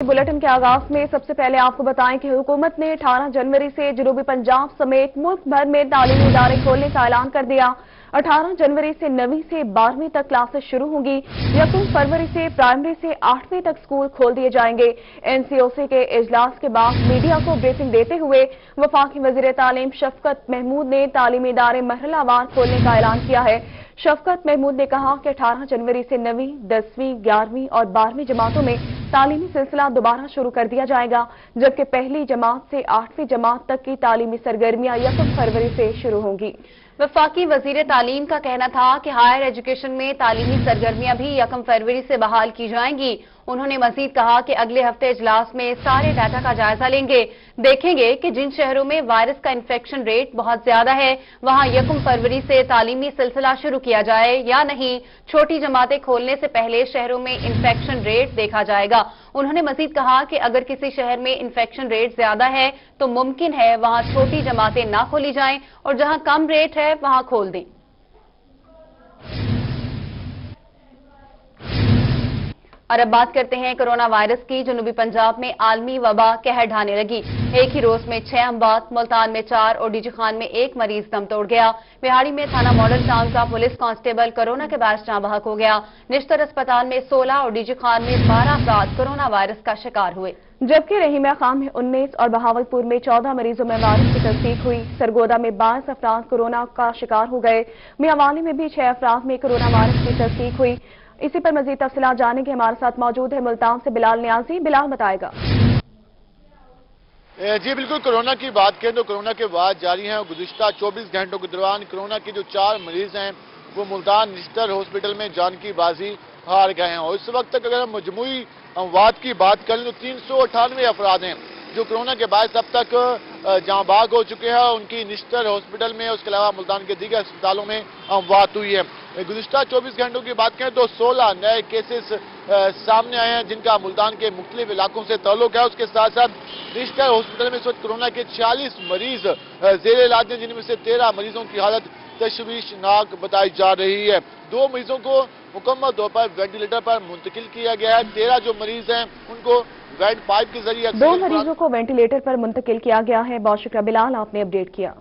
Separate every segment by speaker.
Speaker 1: Bulletin के आगाज में सबसे पहले आपको बताएं कि हुकूमत ने 18 जनवरी से जनूबी पंजाब समेत मुल्क भर में तालीमी इदारे खोलने का ऐलान कर दिया। 18 जनवरी से 9वीं से 12वीं तक क्लासेस शुरू होंगी। 1 फरवरी से प्राइमरी से 8वीं तक स्कूल खोल दिए जाएंगे। एनसीओसी के इजलास के बाद मीडिया को ब्रीफिंग देते हुए वफाकी वजीर तालीम शफकत महमूद ने तालीमी इदारे मरहलावार खोलने का ऐलान किया है। शफकत महमूद ने कहा कि 18 जनवरी से 9वीं, 10वीं, 11वीं और 12वीं जमातों में तालीमी सिलसिला दोबारा शुरू कर दिया जाएगा, जबकि पहली जमात से 8वीं जमात तक की तालीमी सरगर्मियां 1 फरवरी से शुरू होंगी।
Speaker 2: वफाकी वजीर तालीम का कहना था कि हायर एजुकेशन में तालीमी सरगर्मियां भी 1 फरवरी से बहाल की जाएंगी। उन्होंने मजीद कहा कि अगले हफ्ते इजलास में सारे डाटा का जायजा लेंगे, देखेंगे कि जिन शहरों में वायरस का इन्फेक्शन रेट बहुत ज्यादा है वहां 1 फरवरी से तालीमी सिलसिला शुरू किया जाए या नहीं। छोटी जमातें खोलने से पहले शहरों में इन्फेक्शन रेट देखा जाएगा। उन्होंने मजीद कहा कि अगर किसी शहर में इन्फेक्शन रेट ज्यादा है तो मुमकिन है वहां छोटी जमातें ना खोली जाएं और जहां कम रेट है वहां खोल दें। और अब बात करते हैं कोरोना वायरस की। जनूबी पंजाब में आलमी वबा कहर ढाने लगी। एक ही रोज में 6 अमवात, मुल्तान में 4 और डीजी खान में 1 मरीज दम तोड़ गया। बिहाड़ी में थाना मॉडल टाउन का पुलिस कांस्टेबल कोरोना के बायस जाँ बहक हो गया। निश्तर अस्पताल में 16 और डीजी खान में 12 अफराद कोरोना वायरस का शिकार हुए,
Speaker 1: जबकि रहीमा खान में 19 और बहावलपुर में 14 मरीजों में वायरस की तस्दीक हुई। सरगोदा में 22 अफराद कोरोना का शिकार हो गए। मियांवाली में भी 6 अफराद में कोरोना वायरस की तस्दीक हुई। इसी पर मजीद तफसीलात जानने के हमारे साथ मौजूद है मुल्तान से बिलाल नियाजी। बिलाल बताएगा।
Speaker 3: जी बिल्कुल, कोरोना की बात करें तो कोरोना के बाद जारी हैं गुज़िश्ता 24 घंटों के दौरान कोरोना के जो 4 मरीज हैं वो मुल्तान निश्तर हॉस्पिटल में जान की बाजी हार गए हैं। और इस वक्त तक अगर हम मजमूई अमवात की बात करें तो 398 अफराद हैं जो कोरोना के बाद अब तक जाँ बाग हो चुके हैं। उनकी निश्तर हॉस्पिटल में, उसके अलावा मुल्तान के दीगर अस्पतालों में अमवात हुई है। गुज़िश्ता 24 घंटों की बात करें तो 16 नए केसेस सामने आए हैं जिनका मुल्तान के मुख्तलिफ इलाकों से ताल्लुक है। उसके साथ साथ निश्तर हॉस्पिटल में इस वक्त कोरोना के 46 मरीज जेर इलाज हैं, जिनमें से 13 मरीजों की हालत तशवीशनाक बताई जा रही है। 2 मरीजों को मुकम्मल तौर पर वेंटिलेटर पर मुंतकिल किया गया है। 13 जो मरीज हैं उनको वेंट पाइप के जरिए
Speaker 1: 2 मरीजों को वेंटिलेटर पर मुंतकिल किया गया है। बहुत शुक्रिया बिलाल, आपने अपडेट किया।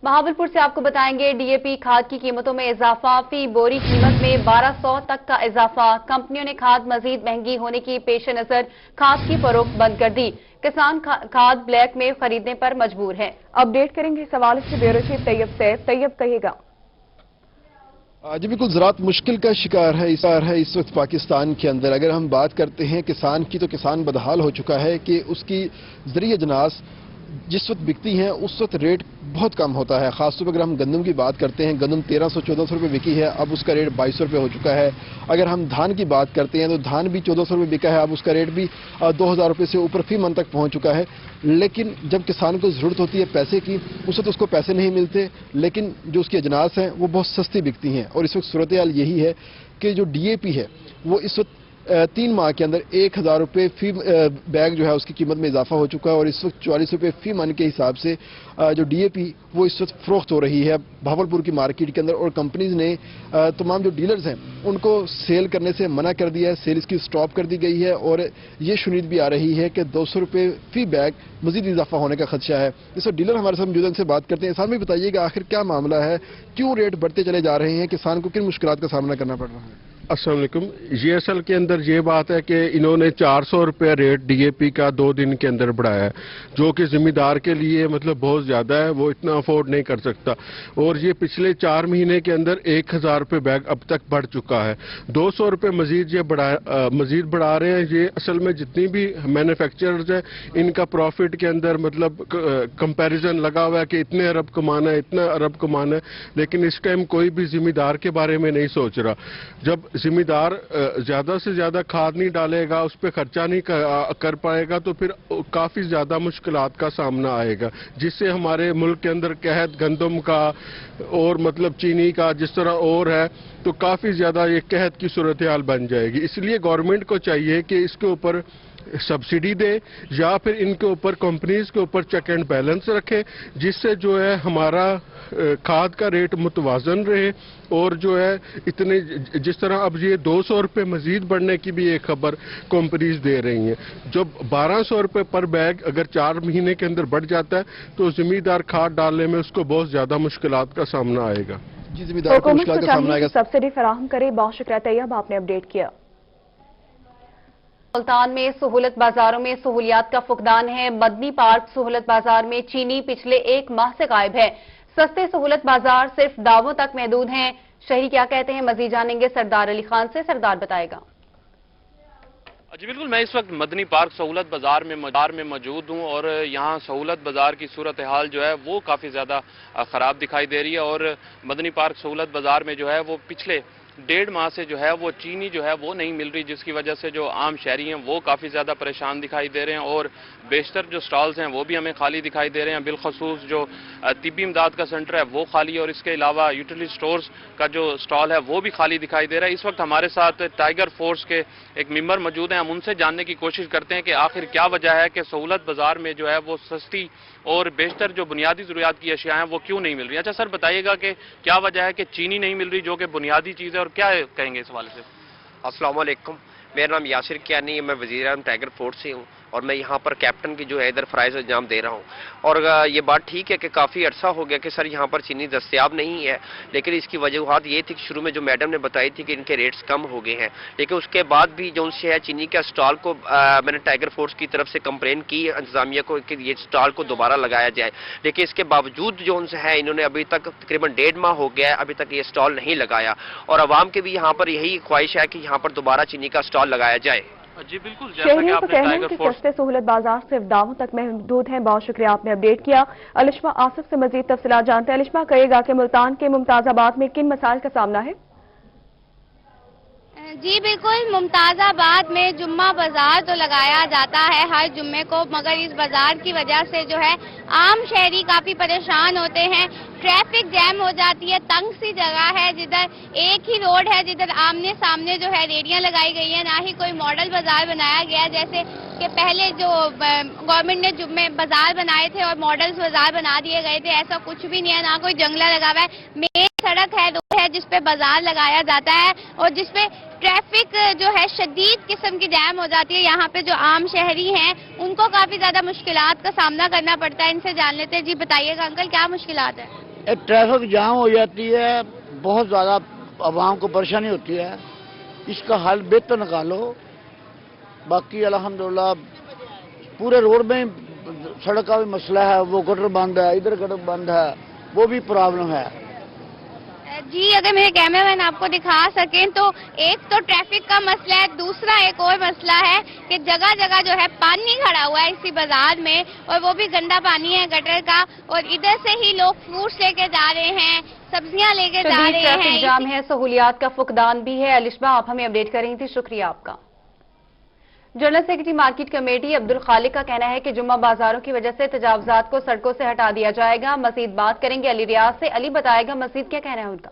Speaker 2: बहावलपुर से आपको बताएंगे डीएपी खाद की कीमतों में इजाफा। फी बोरी कीमत में 1200 तक का इजाफा। कंपनियों ने खाद मजीद महंगी होने की पेश नजर खाद की फरोख्त बंद कर दी। किसान खाद ब्लैक में खरीदने पर मजबूर है।
Speaker 1: अपडेट करेंगे इस हवाले से ब्यूरो चीफ तैयब से। तैयब कहिएगा।
Speaker 4: जी बिल्कुल, ज़राअत मुश्किल का शिकार है इस वक्त पाकिस्तान के अंदर। अगर हम बात करते हैं किसान की तो किसान बदहाल हो चुका है कि उसकी ज़रिए अजनास जिस वक्त बिकती हैं उस वक्त रेट बहुत कम होता है। खासतौर पर अगर हम गंदम की बात करते हैं, गंदम 1300-1400 रुपये बिकी है, अब उसका रेट 2200 रुपये हो चुका है। अगर हम धान की बात करते हैं तो धान भी 1400 रुपये बिका है, अब उसका रेट भी 2000 रुपये से ऊपर फी मन तक पहुंच चुका है। लेकिन जब किसान को ज़रूरत होती है पैसे की, उस वक्त उसको पैसे नहीं मिलते, लेकिन जो उसकी अजनास हैं वो बहुत सस्ती बिकती हैं। और इस वक्त सूरत हाल यही है कि जो DAP है वो इस वक्त 3 माह के अंदर 1000 रुपये फी बैग जो है उसकी कीमत में इजाफा हो चुका है। और इस वक्त 44 रुपये फी मन के हिसाब से जो DAP वो इस वक्त फरोख्त हो रही है भावलपुर की मार्केट के अंदर। और कंपनीज ने तमाम जो डीलर्स हैं उनको सेल करने से मना कर दिया है, सेल इसकी स्टॉप कर दी गई है। और ये शुनीद भी आ रही है कि 200 रुपये फी बैग मजीद इजाफा होने का खदशा है। इस वक्त डीलर हमारे साथ मौजूद, उनसे बात करते हैं। साथ में बताइएगा आखिर क्या मामला है, क्यों रेट बढ़ते चले जा रहे हैं, किसान को किन मुश्किलात का सामना करना पड़ रहा है?
Speaker 5: अस्सलाम वालेकुम। GSL के अंदर ये बात है कि इन्होंने 400 रुपये रेट DAP का 2 दिन के अंदर बढ़ाया है, जो कि जिम्मेदार के लिए मतलब बहुत ज्यादा है, वो इतना अफोर्ड नहीं कर सकता। और ये पिछले 4 महीने के अंदर 1000 रुपये बैग अब तक बढ़ चुका है। 200 रुपये मजीद मजीद बढ़ा रहे हैं। ये असल में जितनी भी मैन्युफैक्चरर्स हैं इनका प्रॉफिट के अंदर मतलब कंपैरिजन लगा हुआ है कि इतने अरब कमाना है, इतना अरब कमाना है, लेकिन इस टाइम कोई भी जिम्मेदार के बारे में नहीं सोच रहा। जब जिम्मेदार ज्यादा से ज्यादा खाद नहीं डालेगा, उस पर खर्चा नहीं कर पाएगा तो फिर काफी ज्यादा मुश्किलात का सामना आएगा, जिससे हमारे मुल्क के अंदर कहत गंदम का और मतलब चीनी का जिस तरह और है तो काफी ज्यादा ये कहत की सूरत हाल बन जाएगी। इसलिए गवर्नमेंट को चाहिए कि इसके ऊपर सब्सिडी दे या फिर इनके ऊपर कंपनीज के ऊपर चेक एंड बैलेंस रखे, जिससे जो है हमारा खाद का रेट मुतवाजन रहे। और जो है इतने जिस तरह अब ये 200 रुपये मजीद बढ़ने की भी एक खबर कंपनीज दे रही हैं, जब 1200 रुपये पर बैग अगर 4 महीने के अंदर बढ़ जाता है तो जिम्मेदार खाद डालने में उसको बहुत ज्यादा मुश्किलात का सामना आएगा।
Speaker 4: जी, जिम्मेदार को
Speaker 1: हुकूमत
Speaker 4: मुश्किल
Speaker 1: को
Speaker 4: का सामना
Speaker 1: चाहिए
Speaker 4: आएगा।
Speaker 1: कि सब्सिडी फराहम करे। बहुत शुक्रिया तैयब, आपने अपडेट किया।
Speaker 2: मुल्तान में सहूलत बाजारों में सहूलियात का फुकदान है। मदनी पार्क सहूलत बाजार में चीनी पिछले 1 माह से गायब है। सस्ते सहूलत बाजार सिर्फ दावों तक महदूद हैं। शहरी क्या कहते हैं, मजीद जानेंगे सरदार अली खान से। सरदार बताएगा।
Speaker 6: जी बिल्कुल, मैं इस वक्त मदनी पार्क सहूलत बाजार में मौजूद हूं और यहाँ सहूलत बाजार की सूरत हाल जो है वो काफ़ी ज़्यादा ख़राब दिखाई दे रही है। और मदनी पार्क सहूलत बाजार में जो है वो पिछले 1.5 माह से जो है वो चीनी जो है वो नहीं मिल रही, जिसकी वजह से जो आम शहरी हैं वो काफ़ी ज़्यादा परेशान दिखाई दे रहे हैं। और बेशतर जो स्टॉल्स हैं वो भी हमें खाली दिखाई दे रहे हैं। बिलखसूस जो तिब्बी इमदाद का सेंटर है वो खाली है और इसके अलावा यूटिलिटी स्टोर्स का जो स्टॉल है वो भी खाली दिखाई दे रहा है। इस वक्त हमारे साथ टाइगर फोर्स के एक मेंबर मौजूद हैं, हम उनसे जानने की कोशिश करते हैं कि आखिर क्या वजह है कि सहूलत बाजार में जो है वो सस्ती और बेशतर जो बुनियादी ज़रूरियात की अशिया हैं वो क्यों नहीं मिल रही। अच्छा सर, बताइएगा कि क्या वजह है कि चीनी नहीं मिल रही जो कि बुनियादी चीज़ है, और क्या कहेंगे इस हवाले से?
Speaker 7: अस्सलाम वालेकुम, मेरा नाम यासिर कियानी है, मैं वज़ीर आज़म टाइगर फोर्स से हूँ और मैं यहाँ पर कैप्टन की जो है इधर फ़राइज़ अंजाम दे रहा हूँ। और ये बात ठीक है कि काफ़ी अरसा हो गया कि सर यहाँ पर चीनी दस्तयाब नहीं है, लेकिन इसकी वजूहात ये थी कि शुरू में जो मैडम ने बताई थी कि इनके रेट्स कम हो गए हैं, लेकिन उसके बाद भी जो उनसे है चीनी के स्टॉल को मैंने टाइगर फोर्स की तरफ से कंप्लेन की इंतजामिया को कि ये स्टॉल को दोबारा लगाया जाए, लेकिन इसके बावजूद जो उनसे है इन्होंने अभी तक तकरीबन 1.5 माह हो गया है अभी तक ये स्टॉल नहीं लगाया। और आवाम के भी यहाँ पर यही ख्वाहिश है कि यहाँ पर दोबारा चीनी का स्टॉल लगाया जाए।
Speaker 6: जी बिल्कुल, जैसा कि
Speaker 1: शहरियों को
Speaker 6: आपने
Speaker 1: कहना है
Speaker 6: टाइगर
Speaker 1: कि
Speaker 6: फोर्स
Speaker 1: सस्ते सहूलत बाजार सिर्फ दावों तक महदूद हैं। बहुत शुक्रिया, आपने अपडेट किया। अलिशमा आसिफ से मजीद तफसीलात जानते हैं। अलिशमा, कहिएगा कि मुल्तान के मुमताजाबाद में किन मसाइल का सामना है?
Speaker 8: जी बिल्कुल, मुमताज़ाबाद में जुम्मा बाजार तो लगाया जाता है हर जुम्मे को, मगर इस बाजार की वजह से जो है आम शहरी काफी परेशान होते हैं। ट्रैफिक जैम हो जाती है, तंग सी जगह है, जिधर एक ही रोड है, जिधर आमने सामने जो है रेडियां लगाई गई है, ना ही कोई मॉडल बाजार बनाया गया। जैसे कि पहले जो गवर्नमेंट ने जुम्मे बाजार बनाए थे और मॉडल्स बाजार बना दिए गए थे, ऐसा कुछ भी नहीं है, ना कोई जंगला लगा हुआ है। मेन सड़क है, रोड है जिसपे बाजार लगाया जाता है और जिसपे ट्रैफिक जो है शदीद किस्म की जैम हो जाती है। यहाँ पे जो आम शहरी हैं उनको काफी ज्यादा मुश्किलात का सामना करना पड़ता है। इनसे जान लेते हैं। जी बताइएगा अंकल, क्या मुश्किलात है?
Speaker 9: ट्रैफिक जाम हो जाती है, बहुत ज़्यादा आवाम को परेशानी होती है, इसका हल बेहतर निकालो। बाकी अल्हम्दुलिल्लाह पूरे रोड में सड़क का भी मसला है, वो गटर बंद है, इधर गटर बंद है, वो भी प्रॉब्लम है।
Speaker 8: जी अगर मेरे कैमरामैन आपको दिखा सकें तो एक तो ट्रैफिक का मसला है, दूसरा एक और मसला है कि जगह जगह जो है पानी खड़ा हुआ है इसी बाजार में, और वो भी गंदा पानी है गटर का, और इधर से ही लोग फ्रूट्स लेके जा रहे हैं, सब्जियां लेके जा रहे हैं।
Speaker 2: ट्रैफिक जाम है, सहूलियात का फुकदान भी है। अलिशमा, आप हमें अपडेट कर रही थी, शुक्रिया आपका। General secretary market committee Abdul Khaliq का कहना है कि जुम्मा बाजारों की वजह से तजावजात को सड़कों से हटा दिया जाएगा। मजीद बात करेंगे अली रियाज से। अली बताएगा मजीद क्या कहना है उनका।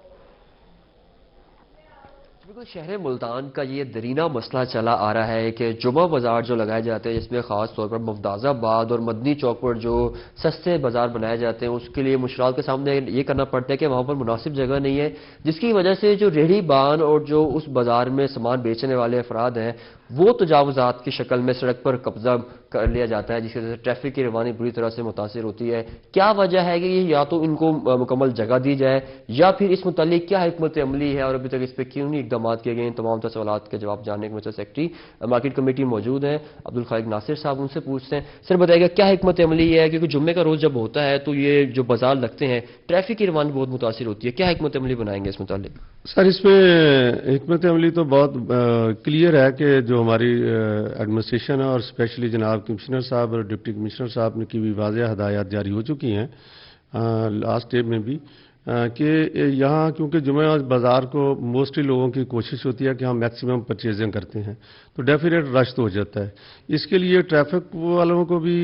Speaker 10: बिल्कुल, शहर मुल्तान का ये दरीना मसला चला आ रहा है कि जुमा बाजार जो लगाए जाते हैं, जिसमें खास तौर पर मुमताज़ाबाद और मदनी चौक पर जो सस्ते बाजार बनाए जाते हैं, उसके लिए मुश्किलात के सामने ये करना पड़ता है कि वहाँ पर मुनासिब जगह नहीं है, जिसकी वजह से जो रेहड़ी बान और जो उस बाजार में सामान बेचने वाले अफराद हैं वो तजावुजात की शक्ल में सड़क पर कब्जा कर लिया जाता है, जिसकी वजह से ट्रैफिक की रवानी बुरी तरह से मुतासिर होती है। क्या वजह है कि ये या तो इनको मुकम्मल जगह दी जाए या फिर इस मुतालिक क्या हिकमत अमली है और अभी तक इस पर क्यों नहीं इकदाम किए गए। तमाम सवालात के जवाब जानने के लिए सेक्रेटरी मार्केट कमेटी मौजूद हैं अब्दुल खालिक नासिर साहब, उनसे पूछते हैं। सर बताइएगा क्या हिकमत अमली है, क्योंकि जुम्मे का रोज़ जब होता है तो ये जो बाजार लगते हैं ट्रैफिक की रवानी बहुत मुतासिर होती है, क्या हिकमत अमली बनाएंगे इस मुतालिक?
Speaker 5: सर इसमें हिकमत अमली तो बहुत क्लियर है कि जो हमारी एडमिनिस्ट्रेशन है और स्पेशली जनाब कमिश्नर साहब और डिप्टी कमिश्नर साहब की भी वाज़ेह हदायत जारी हो चुकी हैं लास्ट डे में भी कि यहाँ क्योंकि जुमे बाज़ार को मोस्टली लोगों की कोशिश होती है कि हम मैक्सिमम परचेजिंग करते हैं तो डेफिनेट रश तो हो जाता है। इसके लिए ट्रैफिक वालों को भी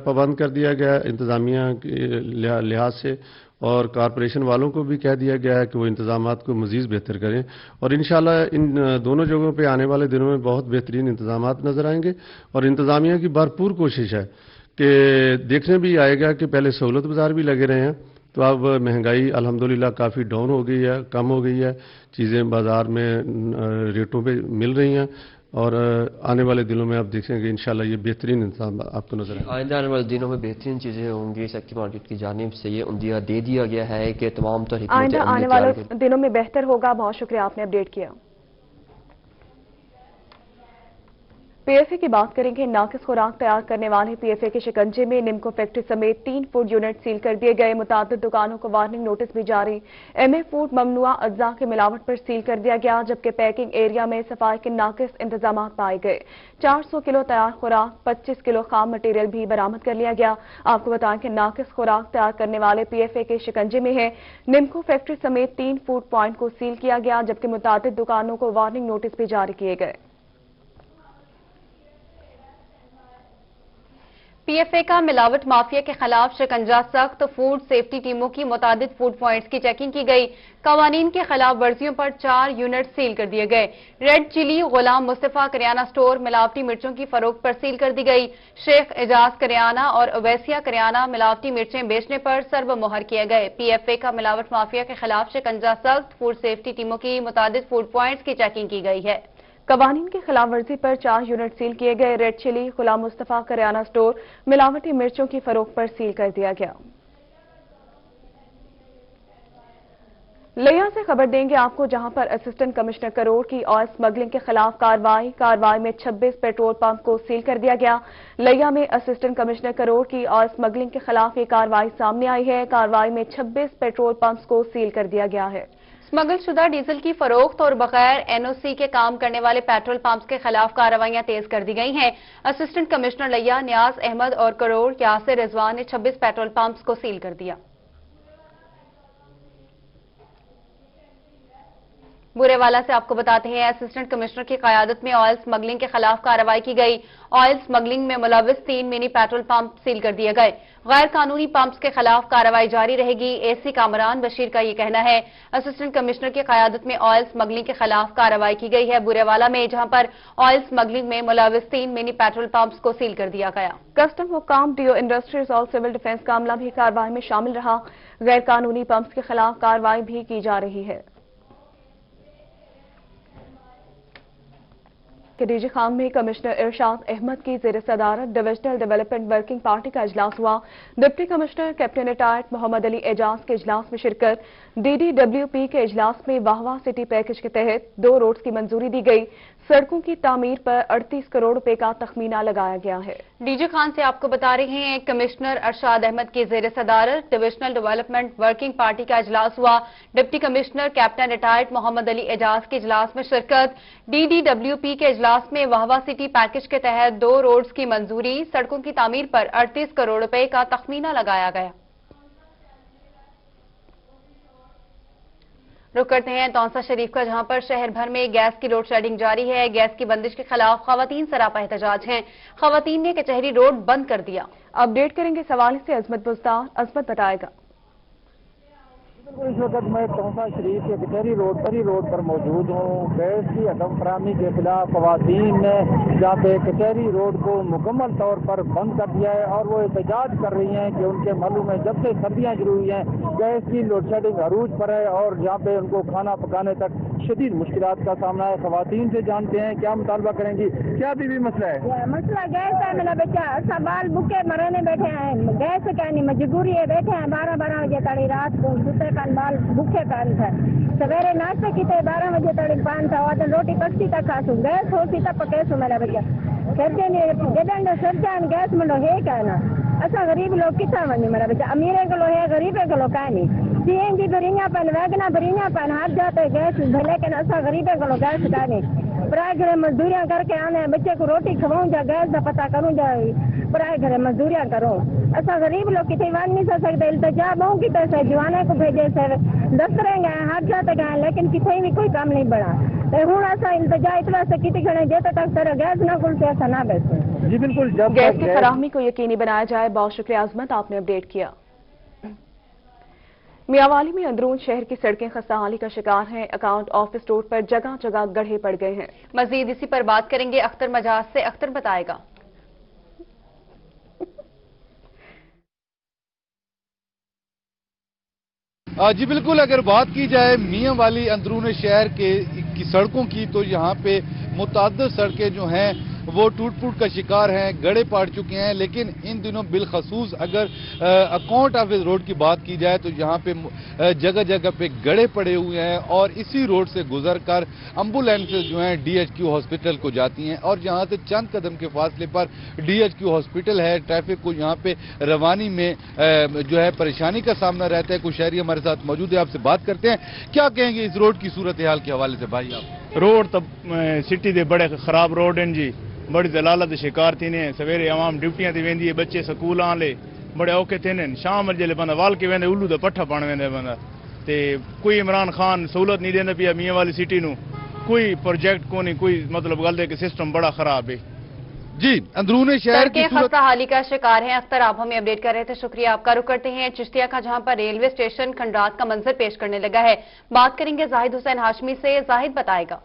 Speaker 5: पाबंद कर दिया गया इंतज़ामिया के लिहाज से, اور کارپوریشن والوں کو بھی کہہ دیا گیا ہے کہ وہ انتظامات کو مزید بہتر کریں، اور انشاءاللہ ان دونوں جگہوں پہ آنے والے دنوں میں بہت بہترین انتظامات نظر آئیں گے، اور انتظامیہ کی بھرپور کوشش ہے کہ دیکھنے بھی آئے گا کہ پہلے سہولت بازار بھی لگے رہے ہیں، تو اب مہنگائی الحمدللہ کافی ڈاؤن ہو گئی ہے، کم ہو گئی ہے، چیزیں بازار میں ریٹوں پہ مل رہی ہیں، اور آنے والے دنوں میں آپ دیکھیں گے انشاءاللہ یہ بہترین انتظام آپ کو نظر آئے گا۔
Speaker 10: آئندہ آنے والے دنوں میں بہترین چیزیں ہوں گی۔ سیکٹری مارکیٹ کی جانب سے یہ عندیہ دے دیا گیا ہے کہ تمام طرح
Speaker 1: آئندہ آنے والے دنوں میں بہتر ہوگا۔ بہت شکریہ، آپ نے اپڈیٹ کیا۔ پی ایف اے کی بات کریں گے۔ ناقص خوراک تیار کرنے والے پی ایف اے کے شکنجے میں نمکو فیکٹری سمیت 3 فوڈ یونٹ سیل کر دیے گئے۔ متعدد دکانوں کو وارننگ نوٹس بھی جاری۔ ایم اے فوڈ ممنوعہ اجزاء کی ملاوٹ پر سیل کر دیا گیا، جبکہ پیکنگ ایریا میں صفائی کے ناقص انتظامات پائے گئے۔ 400 کلو تیار خوراک، 25 کلو خام مٹیریل بھی برآمد کر لیا گیا۔ آپ کو بتائیں کہ ناقص خوراک تیار کرنے والے پی ایف اے کے شکنجے میں ہے۔ نمکو فیکٹری سمیت 3 فوڈ پوائنٹ کو سیل کیا گیا، جبکہ متعدد دکانوں کو وارننگ نوٹس بھی جاری کیے گئے۔
Speaker 2: پی ایف اے کا ملاوٹ مافیا کے خلاف شکنجہ سخت۔ فوڈ سیفٹی ٹیموں کی متعدد فوڈ پوائنٹس کی چیکنگ کی گئی۔ قوانین کے خلاف ورزیوں پر 4 یونٹ سیل کر دیے گئے۔ ریڈ چلی غلام مصطفیٰ کریانہ سٹور ملاوٹی مرچوں کی فروخت پر سیل کر دی گئی۔ شیخ اعجاز کریانہ اور اویسیہ کریانہ ملاوٹی مرچیں بیچنے پر سرب مہر کیے گئے۔ پی ایف اے کا ملاوٹ مافیا کے خلاف شکنجہ سخت۔ فوڈ سیفٹی ٹیموں کی متعدد فوڈ پوائنٹس کی چیکنگ کی گئی ہے۔
Speaker 1: قوانین کی خلاف ورزی پر 4 یونٹ سیل کیے گئے۔ ریڈ چلی غلام مصطفیٰ کریانہ سٹور ملاوٹی مرچوں کی فروخت پر سیل کر دیا گیا۔ لیا سے خبر دیں گے آپ کو، جہاں پر اسسٹنٹ کمشنر کروڑ کی آئل سمگلنگ کے خلاف کارروائی میں 26 پیٹرول پمپ کو سیل کر دیا گیا۔ لیا میں اسسٹنٹ کمشنر کروڑ کی آئل سمگلنگ کے خلاف یہ کارروائی سامنے آئی ہے۔ کارروائی میں 26 پیٹرول پمپس کو سیل کر دیا گیا ہے۔
Speaker 2: اسمگل شدہ ڈیزل کی فروخت اور بغیر این او سی کے کام کرنے والے پیٹرول پمپس کے خلاف کارروائیاں تیز کر دی گئی ہیں۔ اسسٹنٹ کمشنر لیا نیاز احمد اور کروڑ یاسر رضوان نے 26 پیٹرول پمپس کو سیل کر دیا۔ برے والا سے آپ کو بتاتے ہیں، اسسٹنٹ کمشنر کی قیادت میں آئل سمگلنگ کے خلاف کارروائی کی گئی۔ آئل سمگلنگ میں ملوث 3 منی پیٹرول پمپ سیل کر دیے گئے۔ غیر قانونی پمپس کے خلاف کارروائی جاری رہے گی، اے سی کامران بشیر کا یہ کہنا ہے۔ اسسٹنٹ کمشنر کی قیادت میں آئل سمگلنگ کے خلاف کارروائی کی گئی ہے برے والا میں، جہاں پر آئل سمگلنگ میں ملوث 3 منی پیٹرول پمپس کو سیل کر دیا گیا۔
Speaker 1: کسٹم حکام، ڈی او انڈسٹریز اور سول ڈیفنس کا عملہ بھی کارروائی میں شامل رہا۔ غیر قانونی پمپس کے خلاف کارروائی بھی کی جا رہی ہے۔ کہ ڈی جی خان میں کمشنر ارشاد احمد کی زیر صدارت ڈویژنل ڈیولپمنٹ ورکنگ پارٹی کا اجلاس ہوا۔ ڈپٹی کمشنر کیپٹن ریٹائرڈ محمد علی اعجاز کے اجلاس میں شرکت۔ ڈی ڈی ڈبلیو پی کے اجلاس میں واہ واہ سٹی پیکج کے تحت 2 روڈز کی منظوری دی گئی۔ سڑکوں کی تعمیر پر 38 کروڑ روپے کا تخمینہ لگایا گیا ہے۔
Speaker 2: ڈی جی خان سے آپ کو بتا رہے ہیں، کمشنر ارشاد احمد کی زیر صدارت ڈویژنل ڈیولپمنٹ ورکنگ پارٹی کا اجلاس ہوا۔ ڈپٹی کمشنر کیپٹن ریٹائرڈ محمد علی اعجاز کے اجلاس میں شرکت۔ ڈی ڈی ڈبلیو پی کے اجلاس میں واہ واہ سٹی پیکج کے تحت 2 روڈز کی منظوری، سڑکوں کی تعمیر پر 38 کروڑ روپے کا تخمینہ لگایا گیا۔ رخ کرتے ہیں تونسا شریف کا، جہاں پر شہر بھر میں گیس کی لوڈ شیڈنگ جاری ہے۔ گیس کی بندش کے خلاف خواتین سراپا احتجاج ہیں۔ خواتین نے کچہری روڈ بند کر دیا۔
Speaker 1: اپڈیٹ کریں گے اس حوالے سے عظمت بزدار۔ عظمت بتائے گا۔
Speaker 11: اس وقت میں تونسا شریف کے کچہری روڈ پر موجود ہوں۔ گیس کی عدم فراہمی کے خلاف خواتین نے جہاں پہ کچہری روڈ کو مکمل طور پر بند کر دیا ہے، اور وہ احتجاج کر رہی ہیں کہ ان کے محلوں میں جب سے سردیاں شروع ہوئی ہیں گیس کی لوڈ شیڈنگ عروج پر ہے، اور جہاں پہ ان کو کھانا پکانے تک شدید مشکلات کا سامنا ہے۔ خواتین سے جانتے ہیں کیا مطالبہ کریں گی، کیا بھی مسئلہ ہے؟
Speaker 12: مسئلہ گیس ہے میرا بچہ، سوال بھوکے مرنے بیٹھے ہیں، گیس کا نہیں مجبوری ہے، بیٹھے ہیں 12 بجے تڑی رات کو سوتے کن بال بھوکے کن تھا، سویرے ناشتے کیتے 12 بجے تڑی پان تھا، اور روٹی پکتی تک کھاسوں، گیس ہو سی تب پکیسوں میرا بچہ سرجن جدن سرجن گیس منڈو ہے کہنا اسا غریب لوگ کتنا ونی میرا بچہ، امیرے کو ہے غریبے کو کا نہیں، سی این جی بریاں پن ویگنا بریاں پن ہر جاتے گیس لیکن اسا غریبے کو گیس کا نہیں، پرائے گھر مزدوریاں کر کے آنے بچے کو روٹی کھواؤں جا گیس کا پتہ کروں جا پرائے گھر مزدوریاں کروں، ایسا غریب لوگ کتنے ون نہیں سکتے، التجا بہوں کی پیسے جوانے کو بھیجے سر دفتریں گئے ہر جاتے گئے لیکن کتنے بھی کوئی کام نہیں بڑھا، ہوں ایسا التجا اتنا سے کتنے کھڑے جیسے تک سر گیس نہ کھلتے ایسا نہ بیٹھے۔
Speaker 11: جی بالکل، جب
Speaker 1: گیس کی فراہمی کو یقینی بنایا جائے۔ بہت شکریہ عظمت، آپ نے اپڈیٹ کیا۔ मियांवाली में अंदरून शहर की सड़कें खस्ताहाली का शिकार हैं। अकाउंट ऑफिस रोड पर जगह जगह गड्ढे पड़ गए हैं।
Speaker 2: मजीद इसी पर बात करेंगे अख्तर मजाज से। अख्तर बताएगा।
Speaker 13: जी बिल्कुल, अगर बात की जाए मियांवाली अंदरून शहर की सड़कों की, तो यहाँ पे मुतअद्दिद सड़कें जो हैं वो टूट फूट का शिकार हैं, गड़े पड़ चुके हैं। लेकिन इन दिनों बिलखसूस अगर अकाउंट ऑफिस रोड की बात की जाए तो यहाँ पे जगह जगह पे गड़े पड़े हुए हैं और इसी रोड से गुजर कर एम्बुलेंसेज जो हैं DHQ हॉस्पिटल को जाती हैं और यहाँ से चंद कदम के फासले पर DHQ हॉस्पिटल है। ट्रैफिक को यहाँ पे रवानी में जो है परेशानी का सामना रहता है। कुछ शहरी हमारे साथ मौजूद है, आपसे बात करते हैं। क्या कहेंगे इस रोड की सूरत हाल के हवाले से भाई आप?
Speaker 14: रोड तो सिटी दे बड़े खराब रोड हैं जी, बड़ी दलालत शिकार थी ने। सवेरे आवाम ड्यूटियां थी वेंदी है, बच्चे स्कूल आले बड़े औखे थे ने। शाम जिले बंदा वाल के वेंदे उल्लू दा पट्ठा पाण वेंदे बंदा ते कोई इमरान खान सहूलत नहीं देंदा पिया मियांवाली सिटी नू, कोई प्रोजेक्ट को नहीं, कोई मतलब गल दे कि सिस्टम बड़ा खराब है
Speaker 13: जी। अंदरूनी शहर की
Speaker 2: खस्ताहाली का शिकार हैं। अख्तर आप हमें अपडेट कर रहे थे, शुक्रिया आपका। रुक करते हैं चिश्तिया का, जहां पर रेलवे स्टेशन खंडात का मंजर पेश करने लगा है। बात करेंगे जाहिद हुसैन हाशमी से। जाहिद बताएगा।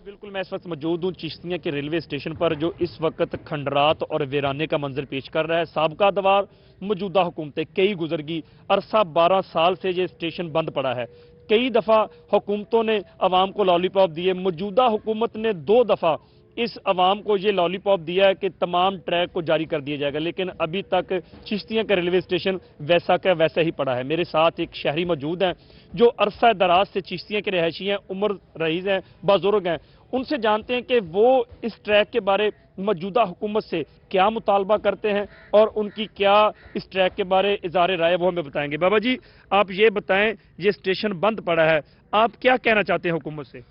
Speaker 15: बिल्कुल, मैं इस वक्त मौजूद हूँ चिश्तिया के रेलवे स्टेशन पर, जो इस वक्त खंडरात और वीराने का मंजर पेश कर रहा है। साबका दवार मौजूदा हुकूमतें कई गुजर गई, अरसा 12 साल से ये स्टेशन बंद पड़ा है। कई दफ़ा हुकूमतों ने अवाम को लॉलीपॉप दिए। मौजूदा हुकूमत ने 2 दफ़ा इस अवाम को ये लॉलीपॉप दिया है कि तमाम ट्रैक को जारी कर दिया जाएगा, लेकिन अभी तक चिश्तिया का रेलवे स्टेशन वैसा का वैसा ही पड़ा है। मेरे साथ एक शहरी मौजूद हैं जो अरसा दराज से चिश्तिया के रहायशी हैं, उम्र रईस हैं, बुजुर्ग हैं। उनसे जानते हैं कि वो इस ट्रैक के बारे मौजूदा हुकूमत से क्या मुतालबा करते हैं और उनकी क्या इस ट्रैक के बारे इज़हार राय वो हमें बताएंगे। बाबा जी, आप ये बताएं, ये स्टेशन बंद पड़ा है, आप क्या कहना चाहते हैं हुकूमत से?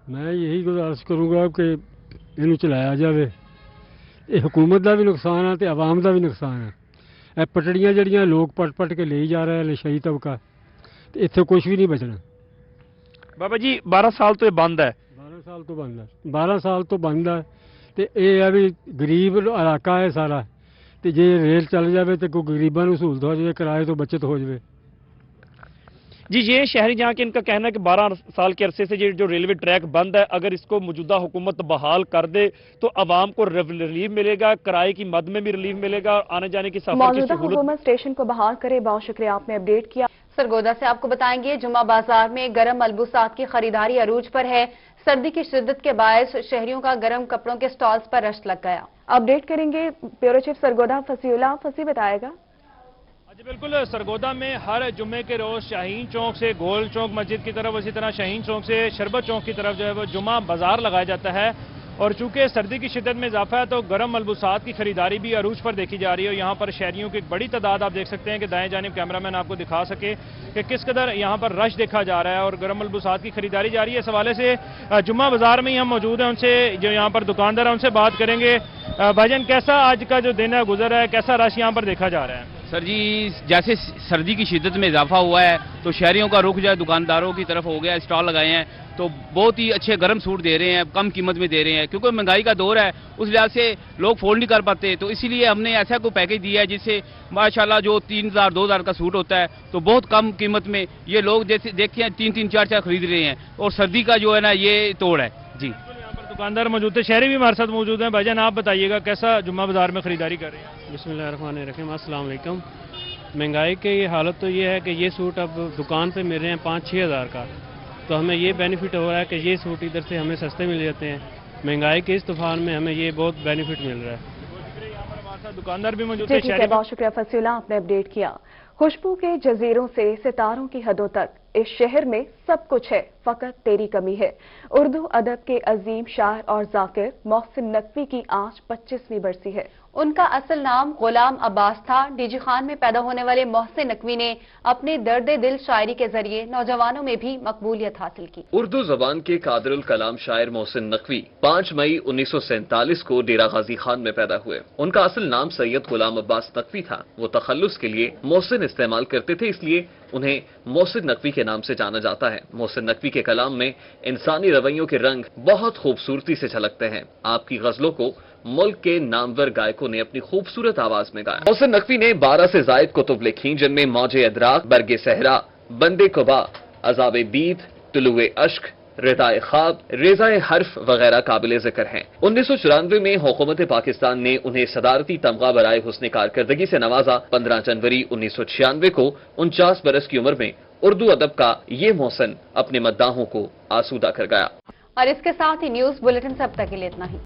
Speaker 16: मैं यही गुजारिश करूँगा कि ਇਹਨੂੰ ਚਲਾਇਆ ਜਾਵੇ। ਇਹ हुकूमत ਦਾ ਵੀ ਨੁਕਸਾਨ ਹੈ ਤੇ ਆਵਾਮ ਦਾ ਵੀ ਨੁਕਸਾਨ ਹੈ। ਇਹ ਪਟੜੀਆਂ ਜਿਹੜੀਆਂ ਲੋਕ ਪਟ ਕੇ ਲਈ ਜਾ ਰਹੇ ਨਸ਼ਈ ਤਬਕਾ, ਤੇ ਇੱਥੇ ਕੁਝ ਵੀ ਨਹੀਂ ਬਚਣਾ।
Speaker 15: ਬਾਬਾ ਜੀ 12 ਸਾਲ ਤੋਂ ਇਹ ਬੰਦ ਹੈ।
Speaker 16: 12 ਸਾਲ ਤੋਂ ਬੰਦ ਹੈ। 12 ਸਾਲ ਤੋਂ ਬੰਦ ਹੈ ਤੇ ਇਹ ਹੈ ਵੀ ਗਰੀਬ ਇਲਾਕਾ ਹੈ ਸਾਰਾ, ਤੇ ਜੇ ਰੇਲ ਚੱਲ ਜਾਵੇ ਤੇ ਕੋਈ ਗਰੀਬਾਂ ਨੂੰ ਸਹੂਲਤ ਹੋ ਜਾਵੇ, ਕਿਰਾਏ ਤੋਂ ਬਚਤ ਹੋ ਜਾਵੇ।
Speaker 15: जी, ये शहरी जहाँ के इनका कहना है कि 12 साल के अरसे से ये जो रेलवे ट्रैक बंद है, अगर इसको मौजूदा हुकूमत बहाल कर दे तो आवाम को रिलीफ मिलेगा, किराए की मद में भी रिलीफ मिलेगा और आने जाने की सफर की सहूलत।
Speaker 1: हुकूमत स्टेशन को बहाल करे। बहुत शुक्रिया, आपने अपडेट किया।
Speaker 2: सरगोदा से आपको बताएंगे जुम्मा बाजार में गर्म मलबूसात की खरीदारी अरूज पर है। सर्दी की शिद्दत के बायस शहरियों का गर्म कपड़ों के स्टॉल्स पर रश लग गया।
Speaker 1: अपडेट करेंगे ब्यूरो चीफ सरगोदा फसीउल्लाह फसी बताएगा।
Speaker 15: जी बिल्कुल, सरगोदा में हर जुम्मे के रोज शाहीन चौक से गोल चौक मस्जिद की तरफ, इसी तरह शाहीन चौक से शरबत चौक की तरफ जो है वो जुम्मा बाजार लगाया जाता है। और चूंकि सर्दी की शिद्दत में इजाफा है तो गर्म मलबूसात की खरीदारी भी अरूज पर देखी जा रही है। यहाँ पर शहरियों की एक बड़ी तादाद आप देख सकते हैं कि दाएं जानिब कैमरामैन आपको दिखा सके कि किस कदर यहाँ पर रश देखा जा रहा है और गर्म मलबूसात की खरीदारी जारी है। इस हवाले से जुम्मा बाजार में ही हम मौजूद हैं, उनसे जो यहाँ पर दुकानदार है उनसे बात करेंगे। भाईजान, कैसा आज का जो दिन है गुजर है, कैसा रश यहाँ पर देखा जा रहा है?
Speaker 17: सर जी, जैसे सर्दी की शिद्दत में इजाफा हुआ है तो शहरियों का रुख जो है दुकानदारों की तरफ हो गया। स्टॉल लगाए हैं तो बहुत ही अच्छे गर्म सूट दे रहे हैं, कम कीमत में दे रहे हैं, क्योंकि महंगाई का दौर है, उस लिहाज से लोग फोल्ड नहीं कर पाते। तो इसीलिए हमने ऐसा कोई पैकेज दिया है जिससे माशाल्लाह जो 3000 2000 का सूट होता है तो बहुत कम कीमत में ये लोग जैसे देखते हैं 3 4 खरीद रहे हैं। और सर्दी का जो है ना ये तोड़ है जी।
Speaker 15: दुकानदार मौजूद थे, शहरी भी हमारे साथ मौजूद हैं। भाईजान, आप बताइएगा कैसा जुम्मा बाजार में खरीदारी कर रहे हैं?
Speaker 18: बिस्मिल्लाहिर्रहमानिर्रहीम, अस्सलाम वालेकुम। महंगाई की हालत तो ये है कि ये सूट अब दुकान पे मिल रहे हैं 5-6 हज़ार का, तो हमें ये बेनिफिट हो रहा है कि ये सूट इधर से हमें सस्ते मिल जाते हैं। महंगाई के इस तूफान में हमें ये बहुत बेनिफिट मिल रहा है।
Speaker 15: दुकानदार भी मौजूद
Speaker 1: है। बहुत शुक्रिया फसीउल्लाह, आपने अपडेट किया। खुशबू के जजीरों से सितारों की हदों तक इस शहर में सब कुछ है, फकत तेरी कमी है। उर्दू अदब के अजीम शायर और जाकिर मोहसिन नकवी की आज 25वीं बरसी है।
Speaker 2: उनका असल नाम गुलाम अब्बास था। डीजी खान में पैदा होने वाले मोहसिन नकवी ने अपने दर्द दिल शायरी के जरिए नौजवानों में भी मकबूलियत हासिल की।
Speaker 19: उर्दू जबान के कादिरुल कलाम शायर मोहसिन नकवी 5 मई 1947 को डेरा गाजी खान में पैदा हुए। उनका असल नाम सैयद गुलाम अब्बास नकवी था। वो तखल्लुस के लिए मोहसिन इस्तेमाल करते थे, इसलिए उन्हें मोहसिन नकवी के नाम से जाना जाता है। मोहसिन नकवी के कलाम में इंसानी रवैयों के रंग बहुत खूबसूरती से झलकते हैं। आपकी गजलों को मुल्क के नामवर गायकों ने अपनी खूबसूरत आवाज में गाया। मोहसिन नकवी ने 12 से जायद कुतुब लिखी, जिनमें मौजे अदराक, बरगे सहरा, बंदे कुबा, अजाब दीद, तुलुए अश्क, रिदाए ख्वाब, रेजाए हर्फ वगैरह काबिल जिक्र हैं। 1994 में हुकूमत पाकिस्तान ने उन्हें सदारती तमगा बराए हुस्न कारकर्दगी से नवाजा। 15 जनवरी 1996 को 49 बरस की उम्र में उर्दू अदब का ये मोहसिन अपने मद्दाहों को आसूदा कर गया।
Speaker 2: और इसके साथ ही न्यूज बुलेटिन से अब तक के लिए इतना ही।